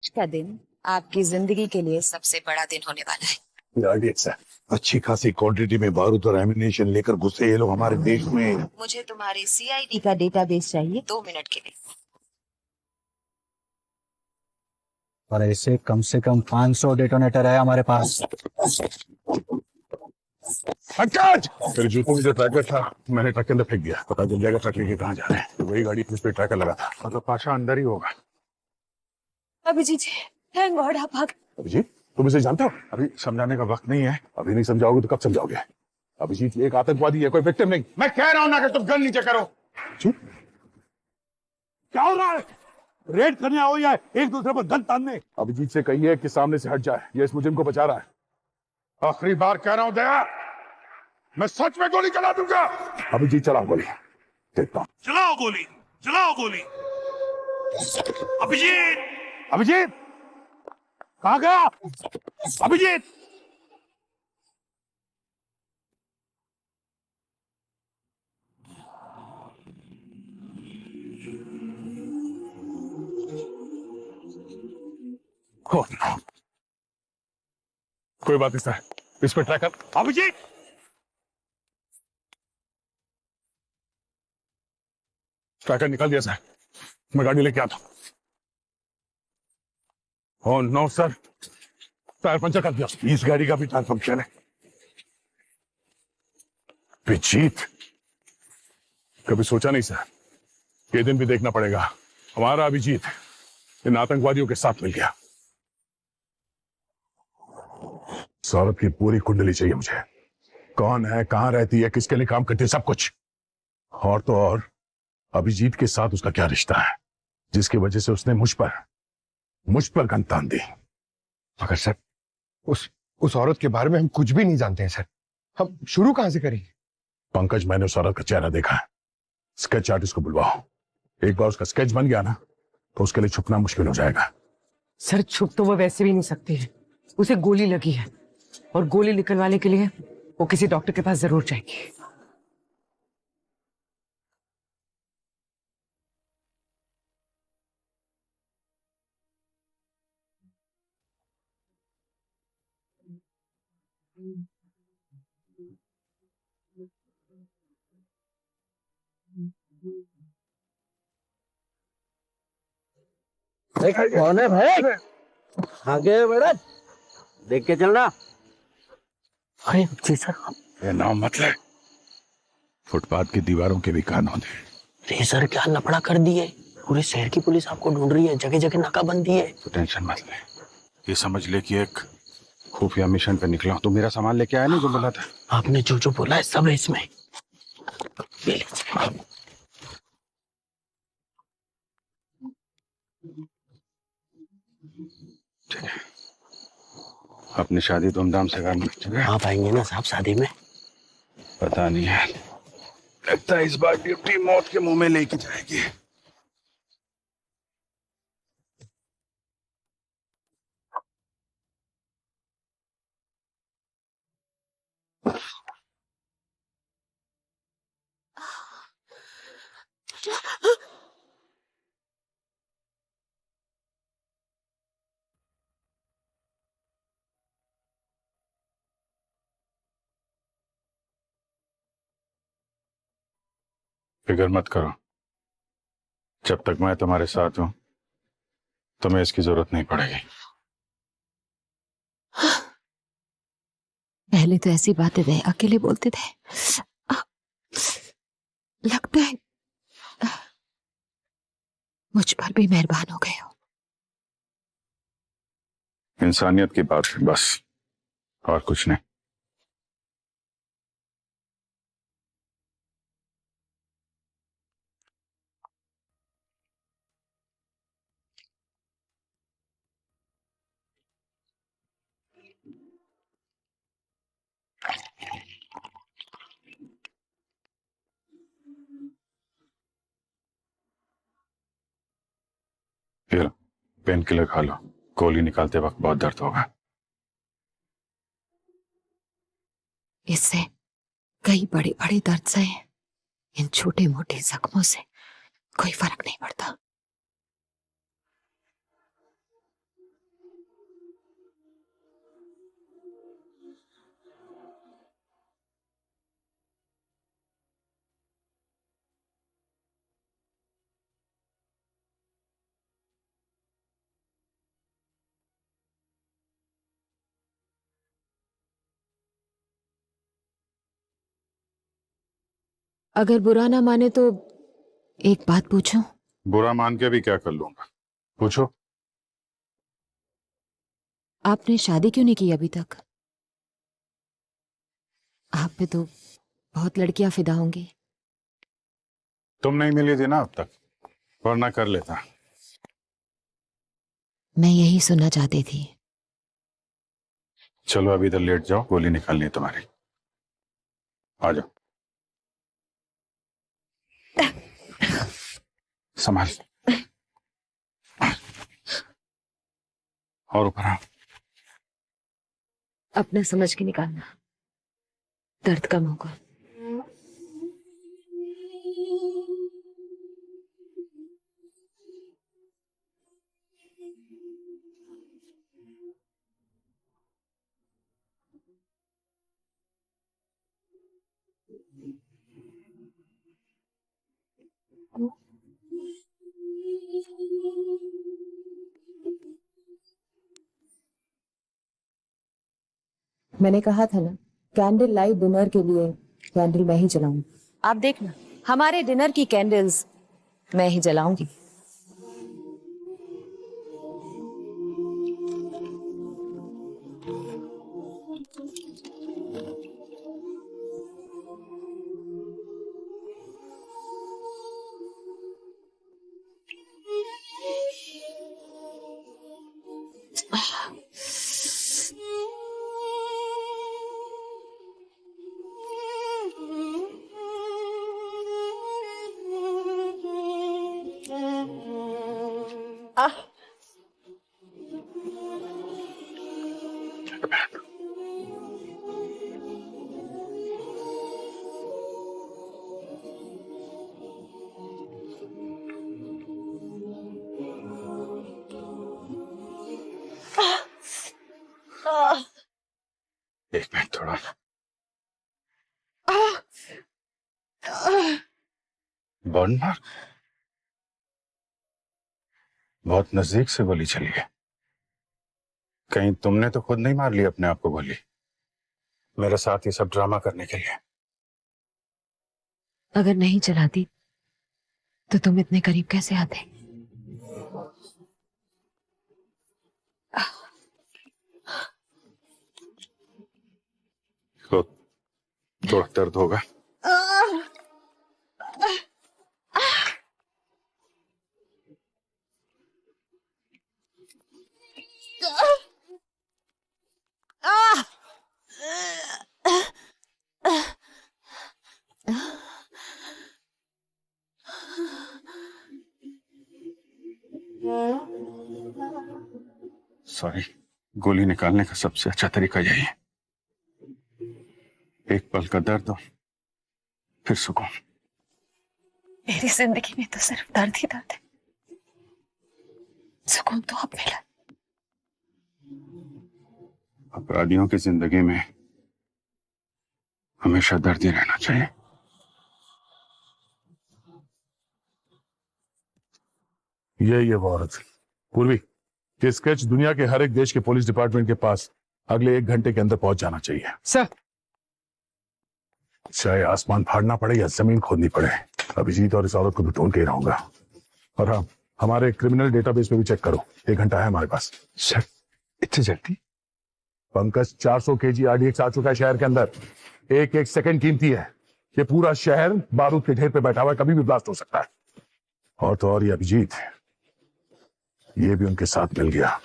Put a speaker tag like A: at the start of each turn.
A: का दिन आपकी जिंदगी के लिए सबसे बड़ा दिन होने वाला है।
B: अच्छी खासी क्वांटिटी में बारूद और एमिनेशन लेकर घुसे ये लोग हमारे देश में।
A: मुझे तुम्हारी सीआईडी का डेटाबेस चाहिए 2 मिनट के लिए।
C: और ऐसे कम से कम 500 डेटोनेटर है हमारे पास।
B: मेरे जूतों में जो ट्रैकर था मैंने ट्रक के अंदर फेंक दिया। पता चल जाएगा ट्रक लेके कहाँ जा रहे हैं। तो वही गाड़ी जिस पे ट्रैकर लगा था, मतलब पाशा अंदर ही होगा।
A: अभिजीत जी, थैंक गॉड आप भाग।
B: अभिजीत, तुम इसे जानते हो? अभी समझाने का वक्त नहीं है। अभी नहीं समझाओगे तो कब समझाओगे? अभिजीत एक आतंकवादी है, कोई विक्टिम नहीं। मैं कह रहा हूं ना कि तुम गन नीचे करो। क्या हो रहा है? रेड करने आओ या एक दूसरे पर गन तानने? अभिजीत से कहिए कि सामने से हट जाए, ये इस मुजरिम को बचा रहा है। आखिरी बार कह रहा हूं दया, मैं सच में गोली चला दूंगा। अभिजीत चलाओ गोली। देखता हूं।
D: चलाओ गोली, चलाओ गोली। अभिजीत,
B: अभिजीत कहां गया? अभिजीत कोई बात नहीं सर, इस पे ट्रैकर। अभिजीत ट्रैकर निकाल दिया सर, मैं गाड़ी लेके आता हूं। Oh no sir, tyre puncture कर दिया। इस गाड़ी का भी टायर पंक्चर है। अभिजीत कभी सोचा नहीं सर, ये दिन भी देखना पड़ेगा। हमारा अभिजीत इन आतंकवादियों के साथ मिल गया। सौरभ की पूरी कुंडली चाहिए मुझे। कौन है, कहां रहती है, किसके लिए काम करती है, सब कुछ। और तो और अभिजीत के साथ उसका क्या रिश्ता है जिसकी वजह से उसने मुझ पर गन तान दी।
E: मगर सर उस औरत के बारे में हम कुछ भी नहीं जानते हैं सर। हम शुरू कहां से करें?
B: पंकज, मैंने उस औरत का चेहरा देखा है। स्केच आर्टिस्ट को बुलवाओ। एक बार उसका स्केच बन गया ना तो उसके लिए छुपना मुश्किल हो जाएगा।
F: सर छुप तो वो वैसे भी नहीं सकती है, उसे गोली लगी है और गोली निकलवाने के लिए वो किसी डॉक्टर के पास जरूर जाएगी।
G: कौन है भाई? आगे बढ़, देख के चलना। अरे जी सर।
B: ये नाम मत ले, फुटपाथ की दीवारों के भी कानून है।
G: अरे सर क्या लफड़ा कर दिए, पूरे शहर की पुलिस आपको ढूंढ रही है, जगह जगह नाकाबंदी है।
B: तो टेंशन मत ले, ये समझ ले कि एक खुफिया मिशन पे निकला। तो मेरा सामान लेके आया नहीं जो बोला था?
G: आपने जो जो बोला है सब है इसमें। ले लीजिए।
B: ठीक है, अपनी शादी धूमधाम से करना। ठीक है,
G: आप आएंगे ना साहब शादी में?
B: पता नहीं है, लगता है इस बार ड्यूटी मौत के मुंह में लेके जाएगी। फिक्र मत करो, जब तक मैं तुम्हारे साथ हूं तुम्हें इसकी जरूरत नहीं पड़ेगी।
A: पहले तो ऐसी बातें वे अकेले बोलते थे, लगता है मुझ पर भी मेहरबान हो गए हो।
B: इंसानियत की बात है बस, और कुछ नहीं। फिर पेन किलर खा लो, गोली निकालते वक्त बहुत दर्द होगा।
A: इससे कई बड़े बड़े दर्द से इन छोटे मोटे जख्मों से कोई फर्क नहीं पड़ता। अगर बुरा ना माने तो एक बात पूछूं?
B: बुरा मान के भी क्या कर लूंगा, पूछो।
A: आपने शादी क्यों नहीं की अभी तक? आप पे तो बहुत लड़कियां फिदा होंगी।
B: तुम नहीं मिली थी ना अब तक, वरना कर लेता।
A: मैं यही सुनना चाहती थी।
B: चलो अभी इधर लेट जाओ, गोली निकालनी है तुम्हारी। आ जाओ, संभाल। और ऊपर आओ।
A: अपना समझ के निकालना, दर्द कम होगा। मैंने कहा था ना, कैंडल लाइट डिनर के लिए कैंडल मैं ही जलाऊंगी। आप देखना, हमारे डिनर की कैंडल्स मैं ही जलाऊंगी।
B: एक मिनट, थोड़ा। Burn mark? बहुत नजदीक से गोली चली है। कहीं तुमने तो खुद नहीं मार ली अपने आप को गोली, मेरे साथ ये सब ड्रामा करने के लिए?
A: अगर नहीं चलाती तो तुम इतने करीब कैसे आते?
B: तो थोड़ा दर्द होगा। सॉरी, गोली निकालने का सबसे अच्छा तरीका यही है। एक पल का दर्द हो, फिर सुकून।
A: मेरी जिंदगी में तो सिर्फ दर्द ही दर्द है, सुकून तो अब मिला।
B: अपराधियों की जिंदगी में हमेशा दर्द ही रहना चाहिए। ये वो औरत पूर्वी, ये स्केच दुनिया के हर एक देश के पुलिस डिपार्टमेंट के पास अगले 1 घंटे के अंदर पहुंच जाना चाहिए।
F: सर,
B: चाहे आसमान फाड़ना पड़े या जमीन खोदनी पड़े, अभिजीत और इस औरत को भी ढूंढ के ही रहूंगा। और हाँ, हमारे क्रिमिनल डेटाबेस पे भी चेक करो, 1 घंटा है हमारे पास।
E: सर, इतनी जल्दी?
B: पंकज, 400 केजी RDX आ चुका है शहर के अंदर। एक एक सेकंड कीमती है। ये पूरा शहर बारूद के ढेर पे बैठा हुआ है, कभी भी ब्लास्ट हो सकता है। और तो और ये अभिजीत, ये भी उनके साथ मिल गया।